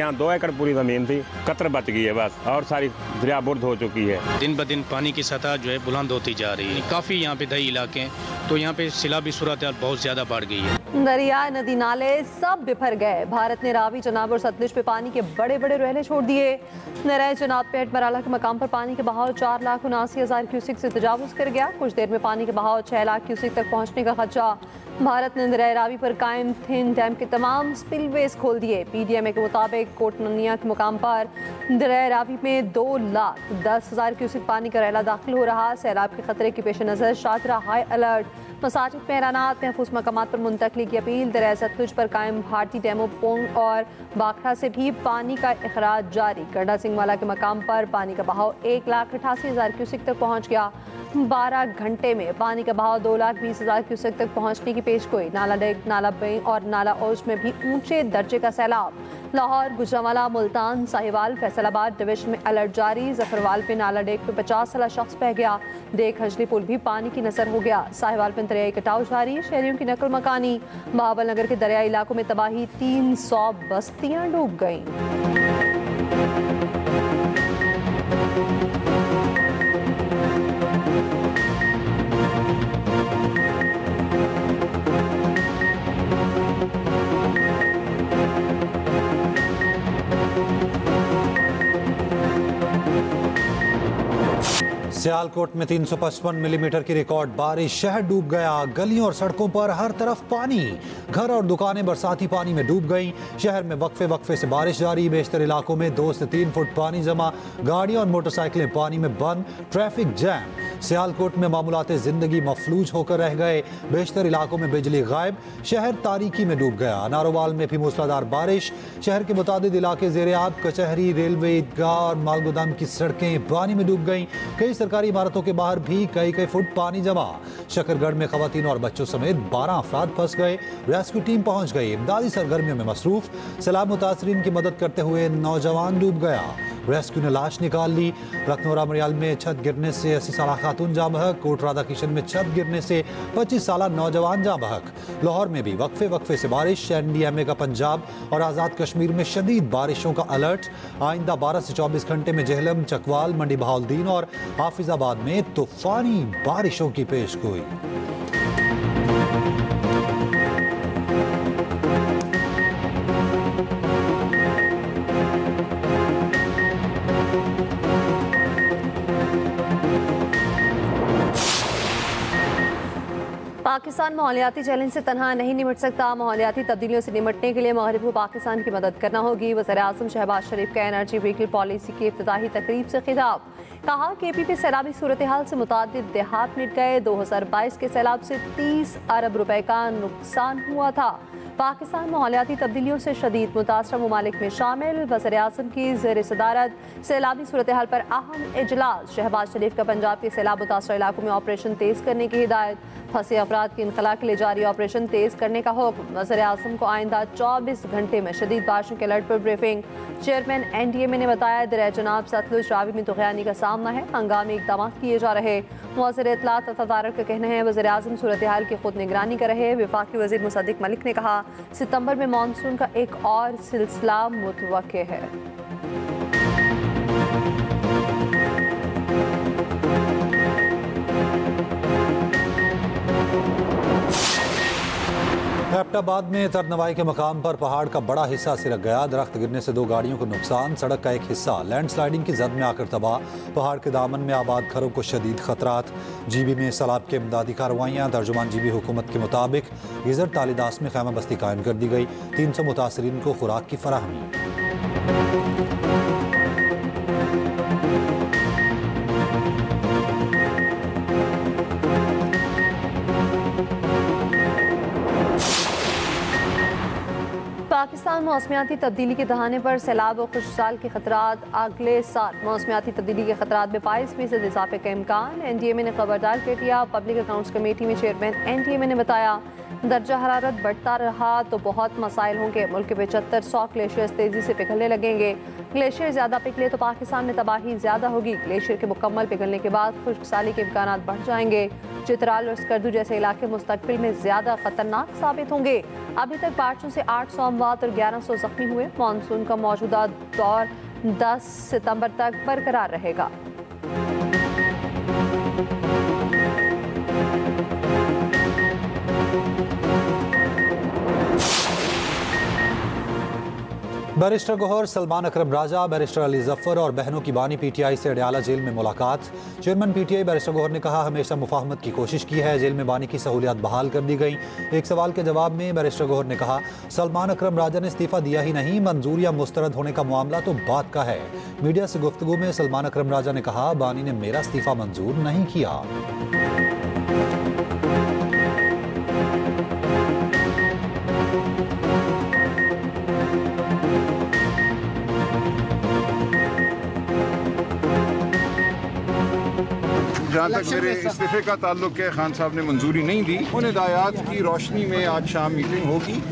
यहाँ 2 एकड़ पूरी ज़मीन थी, कतर बच गई है बस, और सारी दरिया बुर्द हो चुकी है। दिन ब दिन पानी की सतह जो है बुलंद होती जा रही है। काफ़ी यहाँ पे दही इलाके हैं, तो यहाँ पे सैलाबी सूरत हाल बहुत ज़्यादा बढ़ गई है। दरिया, नदी नाले सब बिफर गए। भारत ने रावी, चनाब और सतलुज पे पानी के बड़े बड़े रहले छोड़ दिए। नराय चनाब पे मराला के मकाम पर पानी के बहाव 4,79,000 क्यूसिक से तजावुज कर गया। कुछ देर में पानी के बहाव 6 लाख क्यूसिक तक पहुँचने का खदशा। भारत ने दरिया रावी पर कायम थिन डैम के तमाम स्पिलवेज खोल दिए। PDMA के मुताबिक कोटनिया के मुकाम पर दरिया रावी में 2,10,000 क्यूसिक पानी का रहला दाखिल हो रहा। सैलाब के खतरे के पेश नज़र शादरा हाई अलर्ट। मसाजिद में ऐलानात, महफूज मकामात पर मुंतकली की अपील। दरिया सतलुज पर कायम भारती डैमों पोंग और बाखड़ा से भी पानी का इखराज जारी। गड्ढा सिंह वाला के मकाम पर पानी का बहाव 1,88,000 क्यूसिक तक पहुँच गया। 12 घंटे में पानी का बहाव 2,20,000 क्यूसेक तक पहुंचने की पेशगोई। नाला डेक, नाला बें और नाला ओज में भी ऊंचे दर्जे का सैलाब। लाहौर, गुजरांवाला, मुल्तान, साहिवाल, फैसलाबाद डिवीजन में अलर्ट जारी। जफरवाल पे नाला डेक पे 50 साल शख्स बह गया। देख हजली पुल भी पानी की नजर हो गया। साहिवाल पे दरियाई कटाव जारी। शहरियों की नकल मकानी। बहावल नगर के दरियाई इलाकों में तबाही, 300 बस्तियां डूब गईं। सियालकोट में 355 मिलीमीटर की रिकॉर्ड बारिश। शहर डूब गया। गलियों और सड़कों पर हर तरफ पानी। घर और दुकानें बरसाती पानी में डूब गईं। शहर में वक्फे वक्फे से बारिश जारी। बेशतर इलाकों में 2 से 3 फुट पानी जमा। गाड़ियां और मोटरसाइकिलें पानी में बंद। Traffic jam. सियालकोट में मामूलाते जिंदगी मफलूज होकर रह गए। बेशतर इलाकों में बिजली गायब। शहर तारीकी में डूब गया। नारोवाल में भी मूसलाधार बारिश। शहर के मुतादिद इलाके ज़ेरे आब। कचहरी, रेलवे, ईदगाह और मालगोदाम की सड़कें पानी में डूब गईं। कई सरकारी इमारतों के बाहर भी कई फुट पानी जमा। शकरगढ़ में खवातीन और बच्चों समेत 12 अफराद फंस गए। रेस्क्यू टीम पहुंच गई। इमदादी सरगर्मियों में मसरूफ। सैलाब मुतासरीन की मदद करते हुए नौजवान डूब गया। रेस्क्यू ने लाश निकाल ली। लखनौरा मरियाल में छत गिरने से 80 साल खातून जाँ बहक। कोट राधा किशन में छत गिरने से 25 साल नौजवान जाँ बहक। लाहौर में भी वक्फे वक्फे से बारिश। NDMA का पंजाब और आज़ाद कश्मीर में शदीद बारिशों का अलर्ट। आइंदा 12 से 24 घंटे में जेहलम, चकवाल, मंडी बहाउद्दीन और हाफिजाबाद में तूफानी बारिशों की पेशगोई। पाकिस्तान माहौलियाती चैलेंज से तनहा नहीं निमट सकता। माहौलियाती तब्दीलियों से निमटने के लिए मगरिब को पाकिस्तान की मदद करना होगी। वज़ीर-ए-आज़म शहबाज शरीफ का एनर्जी व्हीकल पॉलिसी की इफ्तिताही तकरीब से खिताब। कहा KP में सैलाबी सूरत हाल से मुतादिद देहात मिट गए। 2022 के सैलाब से 30 अरब रुपए का नुकसान हुआ था। पाकिस्तान माहौलियाती तब्दीलियों से शदीद मुतासर ममालिक में शामिल। वज़ीर-ए-आज़म की ज़ेर सदारत सैलाबी सूरत हाल पर अहम इजलास। शहबाज शरीफ का पंजाब के सैलाब मुतासर इलाकों में ऑपरेशन तेज़ करने की हिदायत। फंसे अफराद की इनखला के लिए जारी ऑपरेशन तेज़ करने का हुक्म। वज़ीर-ए-आज़म को आइंदा 24 घंटे में शदीद बारिशों के अलर्ट पर ब्रीफिंग। चेयरमैन NDMA ने बताया दरिया चनाब सतलुज रावी में तुग़यानी का सामना है। हंगामी इक़दाम किए जा रहे। मुअज़्ज़िर इत्तलात तदारक का कहना है वज़ीर-ए-आज़म सूरत हाल की खुद निगरानी कर रहे। वफाकी वज़ीर मुसद्दिक मलिक ने कहा सितंबर में मानसून का एक और सिलसिला मुतवक्के है। एबटाबाद में तरनवाई के मकाम पर पहाड़ का बड़ा हिस्सा सिरक गया। दरख्त गिरने से 2 गाड़ियों को नुकसान। सड़क का एक हिस्सा लैंडस्लाइडिंग की जद में आकर तबाह। पहाड़ के दामन में आबाद घरों को शदीद खतरात। GB में सैलाब के इमदादी कार्रवाइयाँ। तर्जुमान GB हुकूमत के मुताबिक गिजर तालिदास में खैमा बस्ती कायम कर दी गई। 300 मुतासरीन को खुराक की फराहमी। पाकिस्तान मौसमियाती तब्दीली के दहाने पर सैलाब और खुशहाल के खतरात। अगले साल मौसमियाती तब्दीली के खतरात में 22% इजाफे का इम्कान। NDMA ने खबरदार कर दिया। पब्लिक अकाउंट्स कमेटी में चेयरमैन NDMA ने बताया दर्जा हरारत बढ़ता रहा तो बहुत मसाइल होंगे। मुल्क के 75-100 ग्लेशियर्स तेजी से पिघलने लगेंगे। ग्लेशियर ज़्यादा पिघले तो पाकिस्तान में तबाही ज़्यादा होगी। ग्लेशियर के मुकम्मल पिघलने के बाद खुश्क साली के इम्कान बढ़ जाएंगे। चित्राल और स्कर्दू जैसे इलाके मुस्तकबिल में ज़्यादा खतरनाक साबित होंगे। अभी तक बारिशों से 800 अमवात और 1100 जख्मी हुए। मानसून का मौजूदा दौर 10 सितंबर तक बरकरार रहेगा। बैरिस्टर गौहर, सलमान अकरम राजा, बैरिस्टर अली जफर और बहनों की बानी पीटीआई से अडयाला जेल में मुलाकात। चेयरमैन पीटीआई बैरिस्टर गौहर ने कहा, हमेशा मुफाहमत की कोशिश की है, जेल में बानी की सहूलियात बहाल कर दी गई। एक सवाल के जवाब में बैरिस्टर गौहर ने कहा, सलमान अकरम राजा ने इस्तीफा दिया ही नहीं, मंजूर या मुस्तरद होने का मामला तो बात का है। मीडिया से गुफ्तगू में सलमान अकरम राजा ने कहा, बानी ने मेरा इस्तीफा मंजूर नहीं किया। जहाँ तक मेरे इस्तीफे का ताल्लुक है, खान साहब ने मंजूरी नहीं दी। उन हिदायत की रोशनी में आज शाम मीटिंग होगी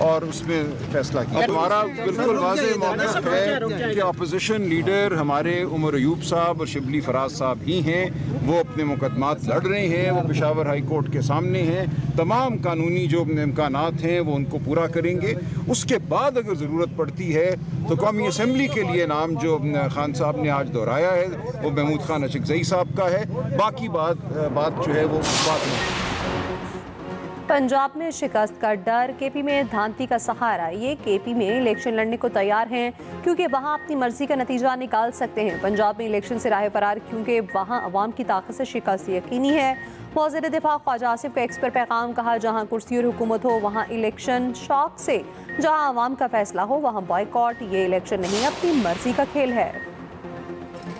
और उसमें फैसला किया। हमारा बिल्कुल वाज़ेह मौक़िफ़ है कि अपोजिशन लीडर हमारे उमर अयूब साहब और शिबली फराज साहब ही हैं। वो अपने मुकदमात लड़ रहे हैं, वो पेशावर हाई कोर्ट के सामने हैं। तमाम कानूनी जो इम्कानात हैं वो उनको पूरा करेंगे। उसके बाद अगर ज़रूरत पड़ती है तो कौमी असम्बली के लिए नाम जो खान साहब ने आज दोहराया है वो महमूद खान अशकज़ई साहब का है। बाकी बात जो है वो बात नहीं। पंजाब में शिकस्त का डर, केपी में धांधली का सहारा। ये केपी में इलेक्शन लड़ने को तैयार हैं क्योंकि वहाँ अपनी मर्जी का नतीजा निकाल सकते हैं। पंजाब में इलेक्शन से राह फरार क्योंकि वहाँ अवाम की ताकत से शिकस्त यकीनी है। वज़ीर दिफा ख्वाजा आसिफ का एक्स पर पैगाम, कहा, जहाँ कुर्सी और हुकूमत हो वहाँ इलेक्शन शौक से, जहाँ अवाम का फैसला हो वहाँ बॉयकॉट। ये इलेक्शन नहीं, अपनी मर्जी का खेल है।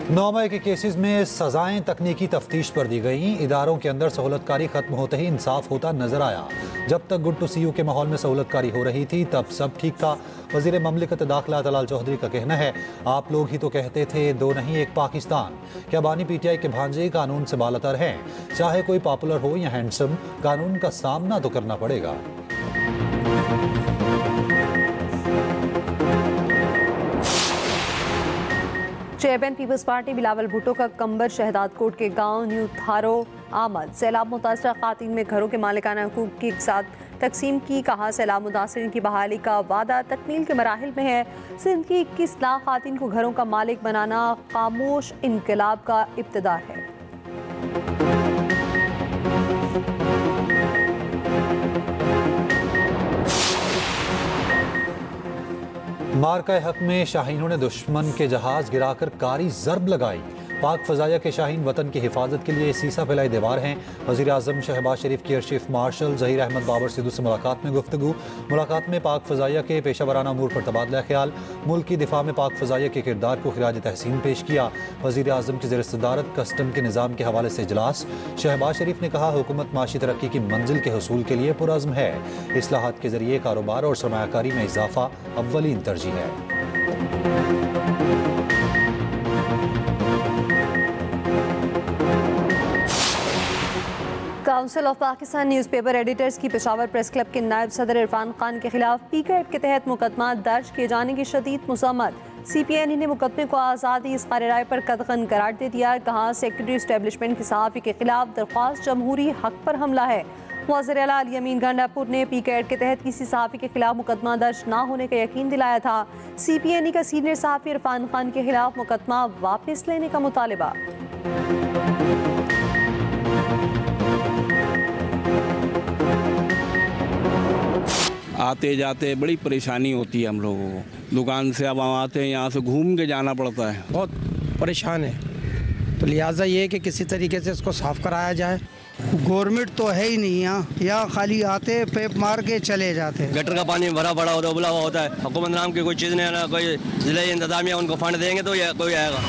9 मई के केसेस में सजाएं तकनीकी तफ्तीश पर दी गई। इदारों के अंदर सहूलतकारी खत्म होते ही इंसाफ होता नजर आया। जब तक गुड टू सी यू के माहौल में सहूलतकारी हो रही थी तब सब ठीक था। वजीर ममलिकत दाखिला तलाल चौधरी का कहना है, आप लोग ही तो कहते थे दो नहीं एक पाकिस्तान। क्या बानी पीटीआई के भांजे कानून से बालातर हैं? चाहे कोई पॉपुलर हो या हैंडसम, कानून का सामना तो करना पड़ेगा। चेयरमैन पीपल्स पार्टी बिलावल भुट्टो का कंबर शहदाद कोट के गांव न्यू थारो आमद। सैलाब मुतासरा खातिन में घरों के मालिकाना हकूक के साथ तकसीम की। कहा, सैलाब मुतासरीन की बहाली का वादा तकमील के मराहिल में है। सिंध की 21 लाख खातिन को घरों का मालिक बनाना खामोश इनकलाब का इब्तिदा है। मार्का हक में शाहीनों ने दुश्मन के जहाज गिराकर कारी जरब लगाई। पाक फजाया के शाहीन वतन की हिफाजत के लिए सीसा फैलाई दीवार हैं। वज़ीर आज़म शहबाज शरीफ की air chief marshal Zaheer Ahmed Babar Sidhu से मुलाकात में गुफ्तगू। मुलाकात में पाक फजाया के पेशा वराना अमूर पर तबादला ख्याल। मुल्क की दिफा में पाक फजाया के किरदार को खिराज तहसीन पेश किया। वज़ीर आज़म की ज़ेर सदारत कस्टम के निज़ाम के हवाले से इजलास। शहबाज शरीफ ने कहा, हुकूमत माशी तरक्की की मंजिल के हसूल के लिए पुरअज़्म है। इस्लाहात के ज़रिए कारोबार और सरमायाकारी में इजाफा अव्वलीन तरजीह है। Council of Pakistan newspaper editors की पेशावर प्रेस क्लब के नायब सदर इरफान खान के खिलाफ पीका एक्ट के तहत मुकदमा दर्ज किए जाने की शदीद मुज़म्मत। CPN ने मुकदमे को आज़ादी इज़हार राय पर कतगन करार दे दिया। कहा, सेक्रेटरी इस्टेब्लिशमेंट के सहाफ़ी के खिलाफ दरख्वास्त जमहूरी हक पर हमला है। वज़ीर आला अली अमीन गंडापुर ने पीका एक्ट के तहत किसी सहाफ़ी के खिलाफ मुकदमा दर्ज ना होने का यकीन दिलाया था। CPN का सीनियर सहाफ़ी इरफान खान के खिलाफ मुकदमा वापस लेने का मुतालिबा। आते जाते बड़ी परेशानी होती है हम लोगों को। दुकान से अब हम आते हैं, यहाँ से घूम के जाना पड़ता है। बहुत परेशान है, तो लिहाजा ये है कि किसी तरीके से इसको साफ़ कराया जाए। गवर्नमेंट तो है ही नहीं यहाँ खाली आते पेप मार के चले जाते। गटर का पानी भरा पड़ा होता है, उबला हुआ होता है। हुकूमत नाम की कोई चीज़ नहीं है ना, कोई जिला इंतजामिया उनको फंड देंगे तो कोई आएगा।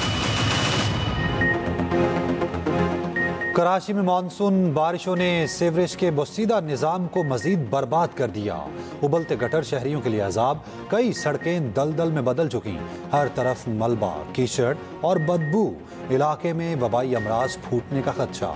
कराची में मानसून बारिशों ने सीवरेज के बसीदा निज़ाम को मजीद बर्बाद कर दिया। उबलते गटर शहरियों के लिए अजाब। कई सड़कें दलदल में बदल चुकी। हर तरफ मलबा, कीचड़ और बदबू। इलाके में वबाई अमराज फूटने का खदशा।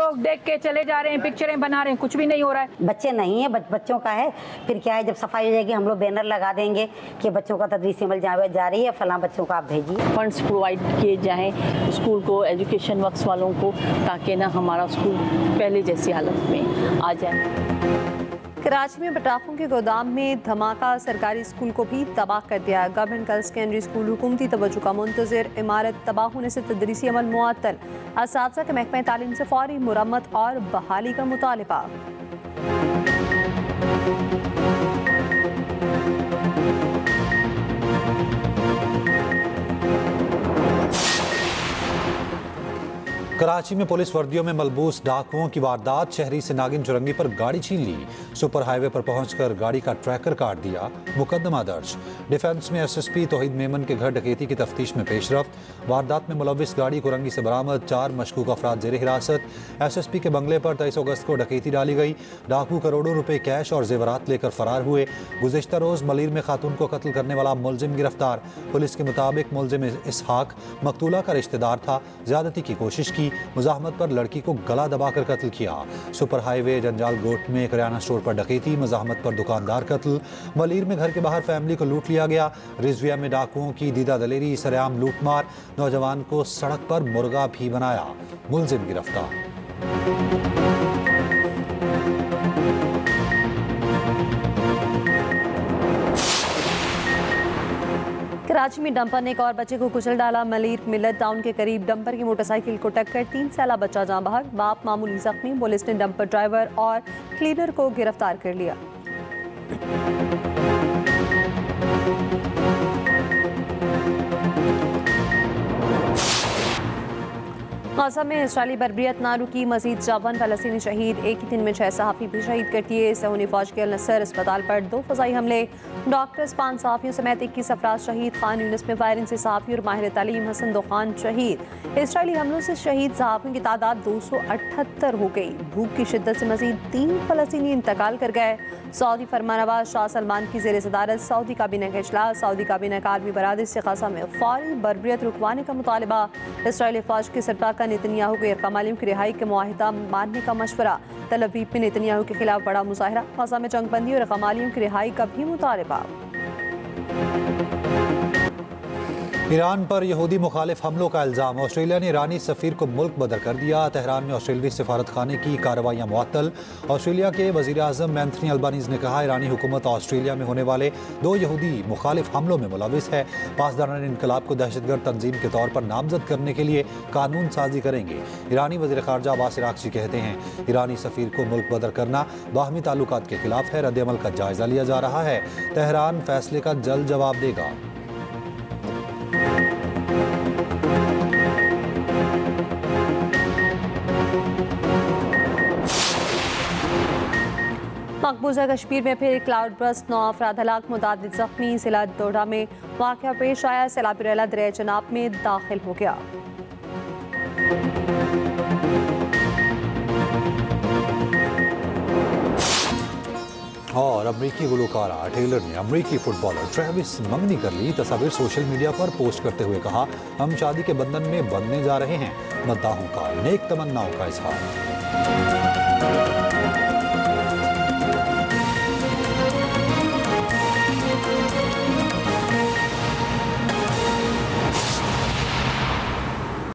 लोग देख के चले जा रहे हैं, पिक्चरें बना रहे हैं, कुछ भी नहीं हो रहा है। बच्चे नहीं है, बच्चों का है। फिर क्या है, जब सफाई हो जाएगी हम लोग बैनर लगा देंगे कि बच्चों का तदरीस अमल जा रही है, फलां बच्चों को आप भेजिए। फंड्स प्रोवाइड किए जाएं स्कूल को, एजुकेशन वर्क्स वालों को, ताकि ना हमारा स्कूल पहले जैसी हालत में आ जाए। कराची में पटाखों के गोदाम में धमाका, सरकारी स्कूल को भी तबाह कर दिया। गवर्नमेंट गर्ल्स सेकेंडरी स्कूल हुकूमती तवज्जो का मुंतज़िर, इमारत तबाह होने से तदरीसी अमल मुअत्तल। असातिज़ा के महकमा तालीम से फौरी मुरम्मत और बहाली का मुतालिबा। कराची में पुलिस वर्दियों में मलबूस डाकुओं की वारदात, शहरी से नागिन चुरंगी पर गाड़ी छीन ली, सुपर हाईवे पर पहुंचकर गाड़ी का ट्रैकर काट दिया, मुकदमा दर्ज। डिफेंस में एसएसपी तौहीद मेमन के घर डकैती की तफ्तीश में पेशरफ्त, वारदात में मुलविस गाड़ी कुरंगी से बरामद, 4 मशकूक अफराद जेर हिरासत। एसएसपी के बंगले पर 23 अगस्त को डकैती डाली गई, डाकू करोड़ों रुपए कैश और जेवरात लेकर फरार हुए। गुज़िश्ता रोज मलीर में खातून को कत्ल करने वाला मुलजिम गिरफ्तार, पुलिस के मुताबिक मुलजिम इसहाक मकतूला का रिश्तेदार था, ज्यादती की कोशिश की, मुजाहमत पर लड़की को गला दबाकर कत्ल किया। सुपर हाईवे जंजाल गोट में किराना स्टोर पर डकैती, मुजाहमत पर दुकानदार कत्ल। मलीर में घर के बाहर फैमिली को लूट लिया गया। रिजविया में डाकुओं की दीदा दलेरी, सरेआम लूटमार, नौजवान को सड़क पर मुर्गा भी बनाया, मुलजिम गिरफ्तार। कराची में डंपर ने एक और बच्चे को कुचल डाला। मलीर मिलत टाउन के करीब डंपर की मोटरसाइकिल को टक्कर, 3 साला बच्चा जाँ बहक, बाप मामूली जख्मी। पुलिस ने डंपर ड्राइवर और क्लीनर को गिरफ्तार कर लिया। गाज़ा में इसराइली बर्बरियत ना रुकी, मजीद 54 फलस्तीनी शहीद, एक ही दिन में 6 सहाफ़ी भी शहीद कर दिए। सहूनी फौज के अल नसर अस्पताल पर 2 फ़ज़ाई हमले, डॉक्टर्स 5 सहाफ़ियों समेत 21 अफराद शहीद। खान यूनिस में फायरिंग से सहाफ़ी और माहिर तालीम हसन दुखान शहीद। इसराइली हमलों से शहीद सहाफ़ियों की तादाद 278 हो गई। भूख की शिद्दत से मजीद 3 फलस्तीनी इंतकाल कर गए। सऊदी फरमानवाज शाह सलमान की ज़ेर सदारत सऊदी काबीना का इजलास, सऊदी काबीना का आलमी बरादरी से गाज़ा में फौरी बर्बरियत रुकवाने का मुतालिबा। इसराइली फौज के सरबराह का नेतन्याहू को गैरकामालियों की रिहाई के मुआहिदा मानने का मशवरा। तल अवीव में नेतन्याहू के खिलाफ बड़ा मुजाहिरा, गाज़ा में जंगबंदी और गैरकामालियों की रिहाई का भी मुतालिबा। ईरान पर यहूदी मुखालिफ हमलों का इल्ज़ाम, ऑस्ट्रेलिया ने ईरानी सफ़ीर को मुल्क बदर कर दिया। तेहरान में ऑस्ट्रेलियाई सफारत खाने की कार्रवाइयाँ मुअत्तल। ऑस्ट्रेलिया के वज़ीर आज़म एंथनी अल्बानीज़ ने कहा, ईरानी हुकूमत ऑस्ट्रेलिया में होने वाले 2 यहूदी मुखालिफ हमलों में मुलविस है। पासदारान इनकलाब को दहशतगर्द तंजीम के तौर पर नामजद करने के लिए कानून साजी करेंगे। ईरानी वज़ीर ख़ारजा अब्बास इराक़ची कहते हैं, ईरानी सफ़ीर को मुल्क बदर करना बाहमी ताल्लुकात के खिलाफ है। रद्द अमल का जायज़ा लिया जा रहा है। तेहरान फैसले का जल्द जवाब देगा। मकबूजा कश्मीर में फिर क्लाउड बर्स्ट, 9 अफराद हलाक, मुतादिद जख्मी। जिला डोडा में वाक़या पेश आया, सैलाबी रेला दरिया चनाब में दाखिल हो गया। और अमरीकी गुलकारा टेलर ने अमरीकी फुटबॉलर ट्रेविस मंगनी कर ली। तस्वीर सोशल मीडिया पर पोस्ट करते हुए कहा, हम शादी के बंधन में बंधने जा रहे हैं। मद्दाहों का नेक तमन्नाओं का इजहार।